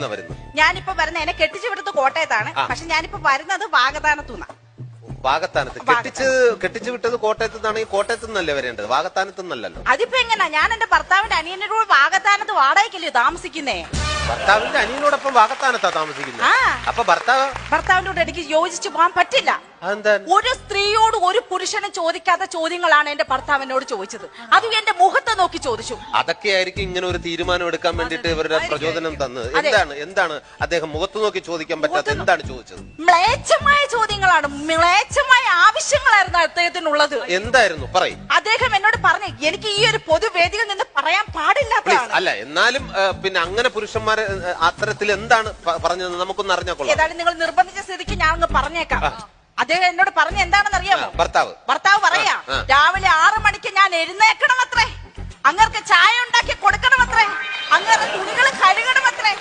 എവിടുന്ന വരുന്നത്? ഞാനിപ്പോ വരുന്ന എന്നെ കെട്ടിച്ചു വിടുന്നത് കോട്ടയത്താണ്. പക്ഷെ ഞാനിപ്പോ വരുന്നത് വാഗത്താനത്തുനിന്നാ. വാഗത്താനത്ത് കെട്ടിച്ചു വിട്ടത് കോട്ടയത്ത് നിന്നാണെങ്കിൽ കോട്ടയത്ത് നിന്നല്ലേ വരേണ്ടത്, വാഗത്താനത്ത് നിന്നല്ലോ. അതിപ്പോ എങ്ങനാ? ഞാൻ എന്റെ ഭർത്താവിന്റെ അനിയനോട് വാഗത്താനത്ത് വാടകയ്ക്കല്ലേ താമസിക്കുന്നേ. ഭർത്താവിന്റെ അനിയനോടൊപ്പം വാഗത്താനത്താ താമസിക്കുന്നത്. അപ്പൊ ഭർത്താവിന്റെ കൂടെ എനിക്ക് യോജിച്ചു പോകാൻ പറ്റില്ല. ഒരു സ്ത്രീയോട് ഒരു പുരുഷനും ചോദിക്കാത്ത ചോദ്യങ്ങളാണ് എന്റെ ഭർത്താവിനോട് ചോദിച്ചത്. അതും എന്റെ മുഖത്ത് നോക്കി ചോദിച്ചു. അതൊക്കെ ആയിരിക്കും ഇങ്ങനെ ഒരു തീരുമാനം എടുക്കാൻ വേണ്ടിട്ട് ഇവരുടെ പ്രചോദനം തന്നത്. എന്താണ് അദ്ദേഹം മുഖത്ത് നോക്കി ചോദിക്കാൻ പറ്റാത്ത എന്താണ് ചോദിച്ചത്? മ്ലേച്ഛമായ ചോദ്യങ്ങളാണ്, മ്ലേച്ഛമായ ആവശ്യങ്ങളായിരുന്നു അദ്ദേഹത്തിനുള്ളത്. എന്തായിരുന്നു പറയും? അദ്ദേഹം എന്നോട് പറഞ്ഞു, എനിക്ക് ഈ ഒരു പൊതുവേദിയിൽ നിന്ന് പറയാൻ പാടില്ലാത്തതാണ്. അല്ല, എന്നാലും പിന്നെ അങ്ങനെ പുരുഷന്മാരെ അത്തരത്തിൽ എന്താണ് പറഞ്ഞത് നമുക്കൊന്ന് അറിഞ്ഞാൽ കൊള്ളാം. ഏതായാലും നിങ്ങൾ നിർബന്ധിച്ച സ്ഥിതിക്ക് ഞാൻ അങ്ങ് പറഞ്ഞേക്കാം. അദ്ദേഹം എന്നോട് പറഞ്ഞ എന്താണെന്ന് അറിയാമോ? ഭർത്താവ് പറയാ, രാവിലെ 6 മണിക്ക് ഞാൻ എഴുന്നേക്കണമത്രേ, അങ്ങർക്ക് ചായ ഉണ്ടാക്കി കൊടുക്കണമത്രേ, അങ്ങനെ തുണികൾ കഴുകണമത്രേ.